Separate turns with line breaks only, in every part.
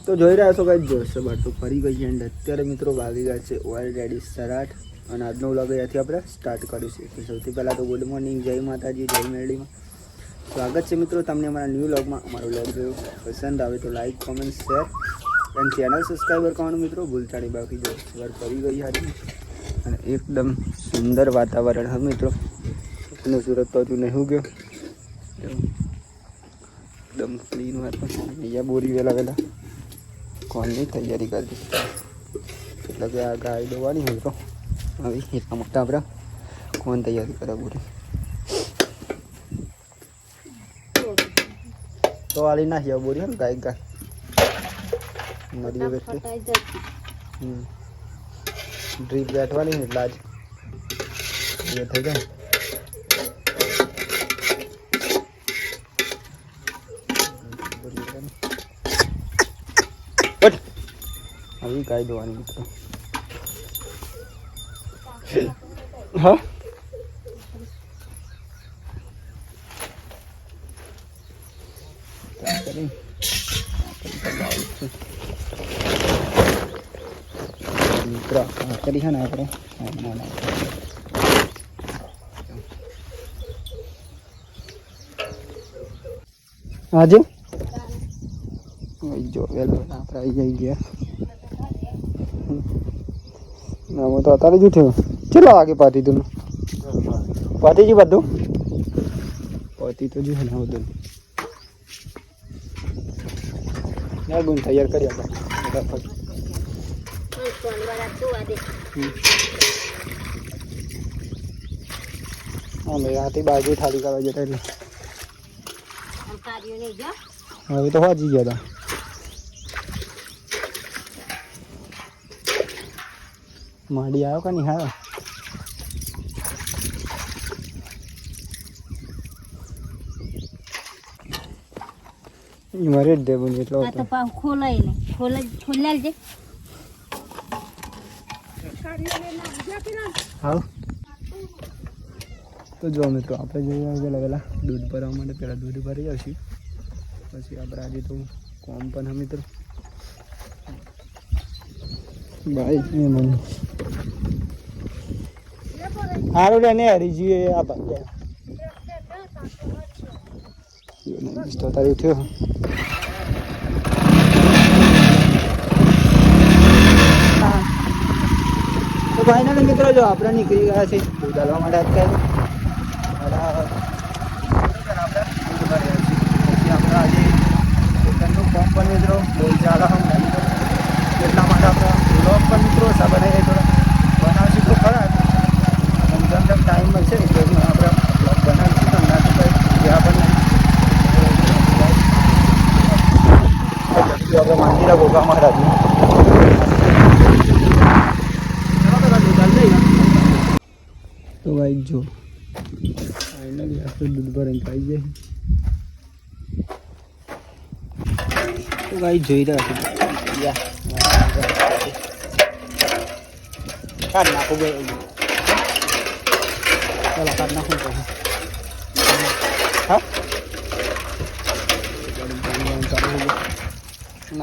તો જોઈ રહ્યા છો કઈ જોશો બાટો ફરી ગઈ છે. એન્ડ અત્યારે મિત્રો વાગી ગયા છે ઓલરેડી 8:30 અને આજનો વ્લોગ અહીંયાથી આપણે સ્ટાર્ટ કરીશું. તો સૌથી પહેલાં તો ગુડ મોર્નિંગ, જય માતાજી, જય મેરડીમાં સ્વાગત છે મિત્રો તમને અમારા ન્યૂ વ્લોગમાં. અમારો વ્લોગ જો પસંદ આવે તો લાઈક, કોમેન્ટ, શેર અને ચેનલ સબસ્ક્રાઈબર કરવાનું મિત્રો ભૂલતા નહીં. બાકી જો સવાર ફરી ગઈ હતી અને એકદમ સુંદર વાતાવરણ હા મિત્રો. અને સુરત તો હજુ નહીં ગયો, એકદમ ક્લીન વાતાવરણ. અહીંયા બોરી વહેલા કોણની તૈયારી કરી દીધી એટલે કે આ ગાય દોવાની હોય તો હવે એટલા મોટા આપણે કોણ તૈયારી કરે બોરી તો આલી નાખી બોરી હોય ને ગાય ગાય નદીઓ બેઠી ડ્રીપ બેઠવાની એટલે આજ એ થઈ જાય. આવી ગાય દોવાની મિત્રો. હા મિત્રો કરી છે ને આપણે આજે જો વેલો આપણે આવી ગયા. ના તો અત્યારે જ ઉઠ્યો. ચલો આગે પાતી તું પાતી જી બધું પાતી તો જો ને બધું ના ગુણ તૈયાર કરી આપણે અમે રાતે બાજુ થાળી કરવા જતા એટલે હવે તો હોજી ગયા હતા. માડી આવ્યો કે નહીં આવ્યો? મરે જ દે બોલ એટલો હતો.
ખોલાઈ ને ખોલાલ જે
હા તો જો મિત્રો આપણે જોઈએ પહેલાં દૂધ ભરવા માટે પહેલાં દૂધ ભરી આવશું. પછી આપણે આજે તો કોમ પણ હા મિત્રો ભાઈ મને સારું રે ને હરીજી આ ભાઈ તો તારી ઉઠ્યો. તો ભાઈના મિત્રો જો આપણે નીકળી ગયા છે દૂધ હાલવા માટે. અત્યારે પછી આપણે આજે ખેતરનું કામ પણ મિત્રો બહુ ચાલે એટલા માટે આપણે બ્લોગ પણ મિત્રો બનાવીએ થોડા બનાવશું તો ખરા. જેમ જેમ ટાઈમ મળશે ને એટલે આપણે બ્લોગ બનાવીશું તો ના તો કંઈ જ્યાં પણ આપણે માંગીરા ગોગા મહારાજની તો ભાઈ જો ફાઇનલી આપણે દૂધ ભરીને પાઈ જાય. તો ભાઈ જોઈ રહ્યા છો કાઢ નાખું ભાઈ. ચાલો કાઢ નાખું પછી હા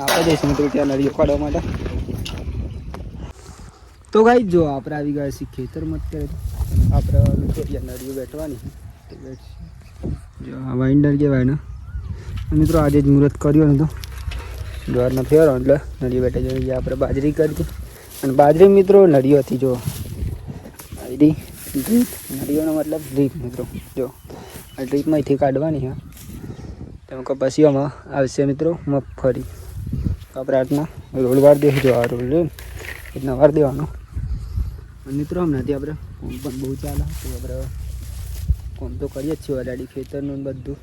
આપણે જઈશું મિત્રો ત્યાં નળીઓ કાઢવા માટે. તો ભાઈ જો આપણે આવી ગયા છીએ ખેતરમાં. અત્યારે આપણે ત્યાં નળીઓ બેઠવાની જો આ વાઇન્ડર કહેવાય ને મિત્રો. આજે જ મુહૂર્ત કર્યો ને તો જ્વારના ફેરો એટલે નળીઓ બેઠા જોઈએ. આપણે બાજરી કરી હતી અને બાજરી મિત્રો નળીઓ હતી જો બાજરી ડ્રીપ. નળીઓનો મતલબ ડ્રીપ મિત્રો. જો આ ડ્રીપમાંથી કાઢવાની હા તેમાં કપાસીઓમાં આવશે મિત્રો મગફળી. આપણે આટલા રોલ વાર દે જો આ રોલ એટલા વાર દેવાનો. અને મિત્રો હમણાંથી આપણે કોમ પણ બહુ ચાલે તો આપણે કોમ તો કરીએ જ છીએ ઓલરેડી ખેતરનું બધું.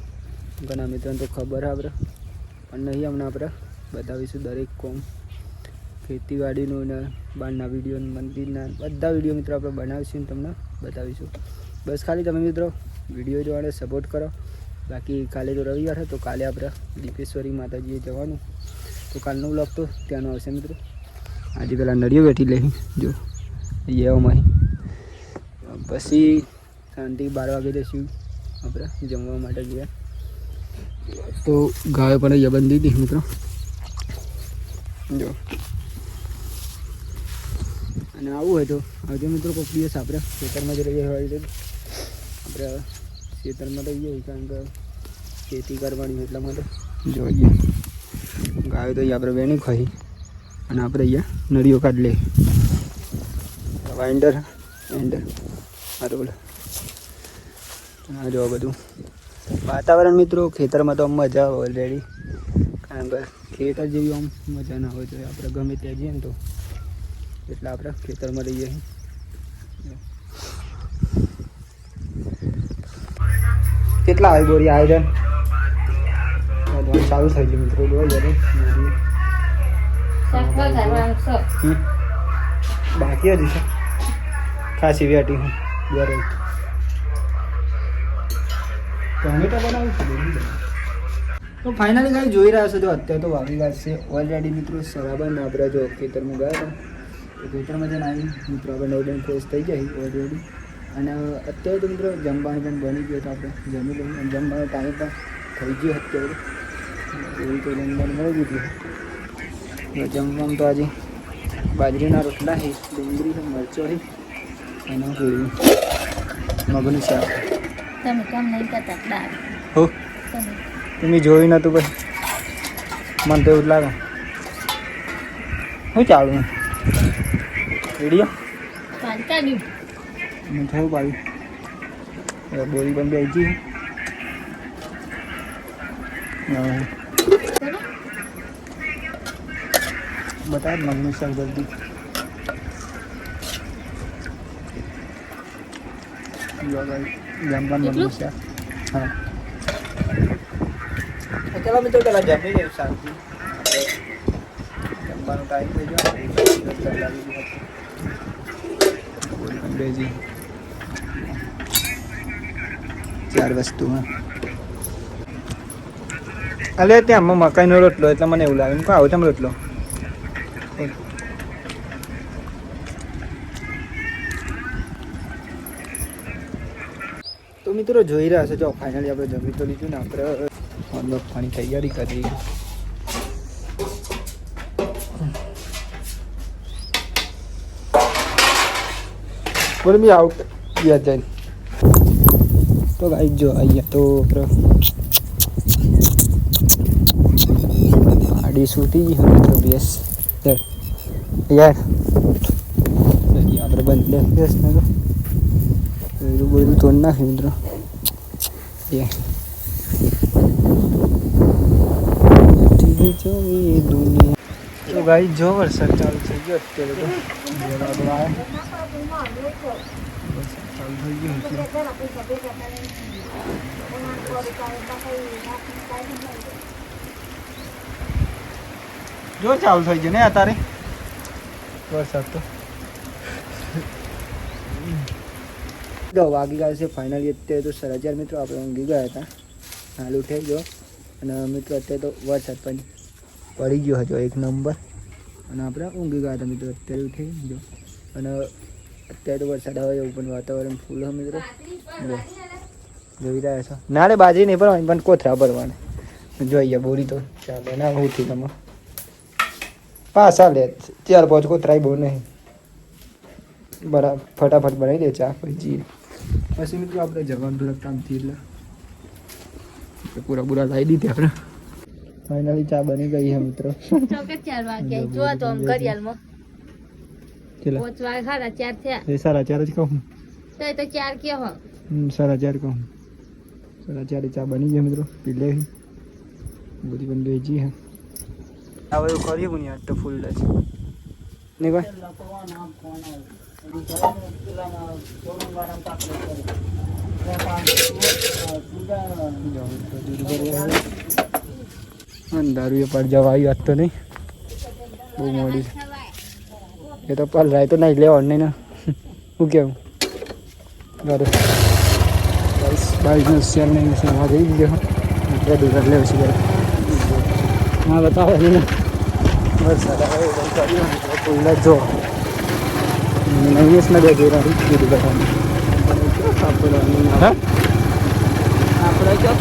ઘણા મિત્રોને તો ખબર આપણે પણ નહીં હમણાં આપણે બતાવીશું દરેક કોમ ખેતીવાડીનું ને બહારના વિડીયો મંદિરના બધા વિડીયો મિત્રો આપણે બનાવીશું તમને બતાવીશું. બસ ખાલી તમે મિત્રો વિડીયો જોવાને સપોર્ટ કરો. બાકી કાલે તો રવિવાર છે તો કાલે આપણે દીપેશ્વરી માતાજીએ જવાનું તો કાલનો વ્લોગ તો ત્યાંનો આવશે મિત્રો. આજે પેલા નળીઓ બેઠી લઈ જો એવામાં પછી શાંતિ 12 વાગે જઈશું આપણે જમવા માટે ગયા. તો ગાયો પણ અહીંયા બંધી હતી મિત્રો. જો અને આવું હોય તો આવજો મિત્રો કોઈક દિવસ આપણે ખેતરમાં જ રહીએ હોય તો આપણે ખેતરમાં રહીએ કારણ કે ખેતી કરવાની એટલા માટે જોઈએ ગાયો તો અહીંયા આપણે વેણી ખાઈ અને આપણે અહીંયા નળીઓ કાઢી લે વાઇન્ડર એન્ડ બરાબર આ જો બધું વાતાવરણ મિત્રો ખેતરમાં તો મજા આવે ઓલરેડી કારણ કે ખેતર જેવી આમ મજા ના હોય તો આપણે ગમે ત્યાં જઈએ ને તો એટલે આપણે ખેતરમાં રહીએ કેટલા આવી બોરી આયોજન ચાલુ થઈ ગયું મિત્રો બાકી જ છે ખાસી વેટી હું જ્યારે ટોમેટો બનાવું તો ફાઇનલી કાંઈ જોઈ રહ્યા છો તો અત્યારે તો વાગી ગયા છે ઓલરેડી મિત્રો સરાબન આપણે જો ખેતરમાં ગયા હતા તો ખેતરમાં જઈને આવી મિત્રો આપણે નવડન ફ્રેશ થઈ જાય ઓલરેડી અને અત્યારે તો મિત્રો જમવાનું પણ બની ગયો તો આપણે જમી લઈએ અને જમવાનો ટાઈમ પણ થઈ ગયો અત્યારે એવું તો જમવાનું મળી ગયું જમવાનું તો આજે બાજરીના રોટલા છે ડુંગળી છે મરચો છે અને મગનું શાક
તમે કામ નહીં કરતા દાળ
હો
તમે
તમે જોયું નતું પછી મને તો એવું જ લાગે શું ચાલુ વિડીયો
પાણી કાઢ્યું
મેં થયું પાડ્યું બોરી પણ બેસી બતાવ મગનું શાક જલ્દી જમવાનું મગનું શાક હા ચાલો મિત્રો પેલા જમી લઈએ શાંતિ જમવાનો ટાઈમ થઈ ગયો બેજી 4 વસ્તુ હા અલે ત્યાં મકાઈનો રોટલો એટલે મને એવું લાગે આવો તેમ રોટલો તો મિત્રો જોઈ રહ્યા છો જો ફાઇનલી આપણે જમી તો લીધું ને આપણે પાણી તૈયારી કરી બોલ બી આઉટ યાદ જાય તો ગાઈ જો અહીંયા તો આડી સૂતી ગઈ હવે તો બેસ યાર આપણે બંધ લે બેસ ને તો બધું તોડ નાખ્યું મિત્રો તો ગાઈ જો વરસાદ ચાલુ થઈ ગયો અત્યારે તો ચાલુ થઈ ગયું જો ચાલુ થઈ ગયું ને અત્યારે વરસાદ તો જો વાગી ગયા છે ફાઇનલી અત્યારે તો 4:30 મિત્રો આપણે ઊંઘી ગયા હતા હાલ ઉઠાઈ ગયો અને મિત્રો અત્યારે તો વરસાદ પણ પડી ગયો હતો 1 નંબર અને આપણે ઊંઘી ગયા હતા મિત્રો અત્યારે ઉઠી ગયો અને અત્યારે તો વરસાદ આવે એવું પણ વાતાવરણ ફૂલ હોય મિત્રો જોઈ રહ્યા છો નાળે બાજરી નહીં ભરવાની પણ કોથરા ભરવાના જોઈએ બોરી તો ચાલે ના ઉઠી તમે પાછા લે 4-5 કોથરાય બહુ નહીં બરાબર ફટાફટ બનાવી દે ચા પછી પછી મિત્રો આપણે જવાનું થોડાક કામથી એટલે પૂરા પૂરા લાવી દીધી આપણે ફાઇનલી ચા બની ગઈ છે મિત્રો
ચોકે 4 વાગ્યા જો તો આમ ઘડિયાળમાં
કેટલા
5 વાગ્યા 4 થયા
એ 4:30 જ કહું
તો 4 કે હો
4:30 કહું 4:30 ચા બની ગઈ મિત્રો પી લે બધી પણ બેજી હે આ બધું કરીએ પણ યાર તો ફૂલ છે નહીં ભાઈ દારૂ પર જવાયું આજ તો નહીં બહુ મોડી એ તો પલરાય તો નહીં લેવાનું નહીં ને શું કેવું બરાબર 22 શેર નહીં આ જઈ ગયો એટલે દુકાન લેવું છે હા બતાવો ને વરસાદ આવે ફૂલ જો નવીસ ના જઈ રહી આપણે જો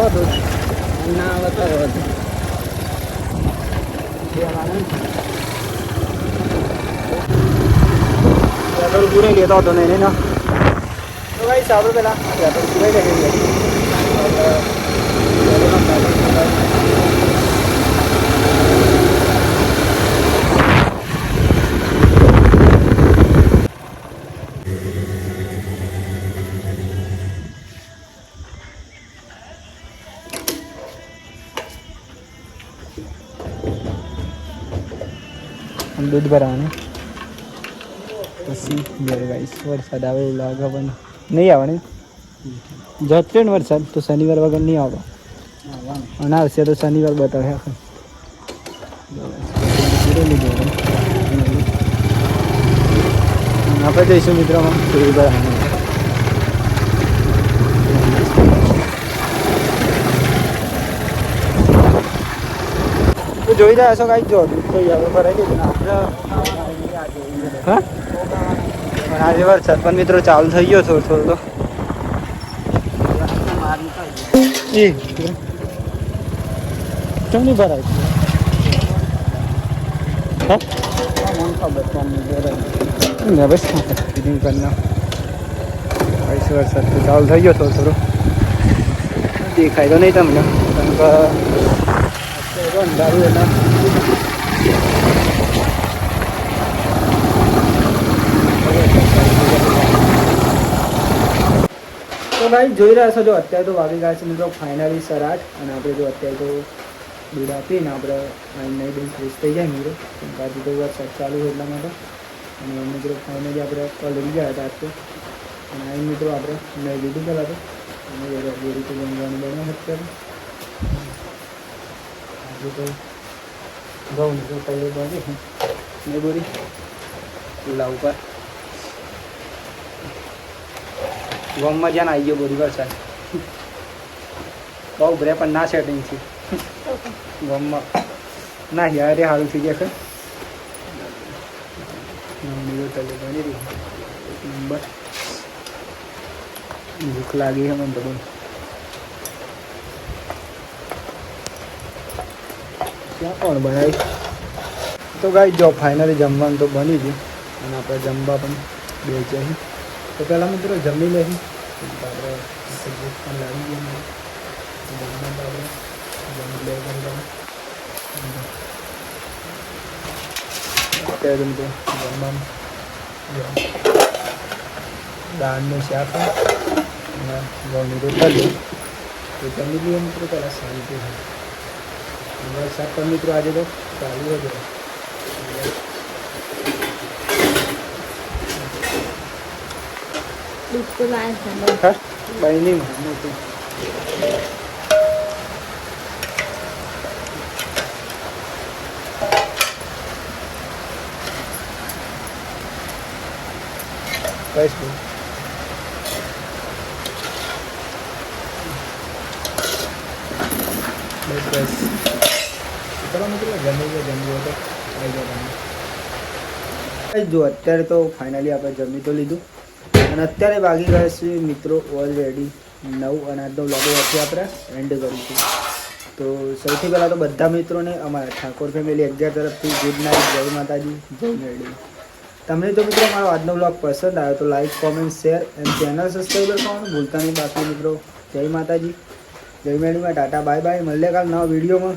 હતો ના બતાવો હતો પેટ્રોલ પૂરાઈ લેતો હતો નહીં ને તો ભાઈ આપણે પેલા પેટ્રોલ પૂરાઈ લે દૂધ ભરાવાનું પછી ગાઈસ વરસાદ આવે એવું લાગે પણ નહીં આવવાની જતો ને વરસાદ તો શનિવાર વગર નહીં આવે અને આવશે તો શનિવાર બતાવે આપણે જઈશું મિત્રોમાં દૂધ ભરાવાનું જોઈ રહ્યા છો કાંઈ જો દૂધ તો હવે ભરાઈ ગયું ને આપણે હા પણ આજે વરસાદ પણ મિત્રો ચાલુ થઈ ગયો થોડો થોડો તો એ કેમ નહીં ભરાય હા મને ખબર ને બસ ફિટિંગ કરના વરસાદ તો ચાલુ થઈ ગયો થોડો થોડો દેખાય તો નહીં તમને કારણ કે અંધારું એના તો ભાઈ જોઈ રહ્યા છો જો અત્યારે તો વાગી ગયા છે મિત્રો ફાઇનલી 8:30 અને આપણે જો અત્યારે તો દૂધ આપીને આપણે નહીં દૂધ ફ્રેશ થઈ જાય મિત્રો બાજુ તો વરસાદ ચાલુ હોય એટલા માટે અને મિત્રો ફાઇનલી આપણે ઓલરેડી ગયા હતા તો અને અહીં મિત્રો આપણે નહીં દીધું પહેલાં તો અને એ રીતે જમવાનું બનાવ અત્યારે તો ઘઉં તો પહેલે બની ને બોરી ચૂલા ઉપર ગમમાં જ્યાં આવી ગયો બોરી વરસાદ બહુ ભરે પણ ના સેટિંગ છે ગમમાં ના યારે સારું થઈ ગયા છે પહેલે બની રહી નંબર ભૂખ લાગી છે મને તો બહુ ક્યાં કોણ બનાવી તો ગાઈ જો ફાઇનલી જમવાનું તો બની ગયું અને આપણે જમવા પણ બે જઈએ તો પહેલાં મિત્રો જમી લઈએ આપણે ભૂખ પણ લાગી ગઈ જમવાનું આપણે જમી લે અત્યારે મિત્રો જમવાનું દાળનું શાક અને ઘઉંની રોટલી તો જમી લઈએ મિત્રો પહેલાં શાંતિ વરસાદ પણ મિત્રો આજે તો ચાલુ જ બની મોટું બસ ચલો મિત્રો જમી તો આવી જાય જો અત્યારે તો ફાઇનલી આપણે જમી તો લીધું અને અત્યારે વાગી ગયા છે મિત્રો ઓલરેડી 9 અને આજનો વ્લોગ વચ્ચે આપણે એન્ડ કરીશું તો સૌથી પહેલાં તો બધા મિત્રોને અમારા ઠાકોર ફેમિલી 11 તરફથી ગુડ નાઇટ જય માતાજી જય મેરડી તમને તો મિત્રો મારો આજનો વ્લોગ પસંદ આવ્યો તો like comment share and channel subscribe કરવાનું ભૂલતા નહીં બાકી મિત્રો જય માતાજી જય મેરડીમાં ટાટા બાય બાય મળીએ કાલ નવા વિડીયોમાં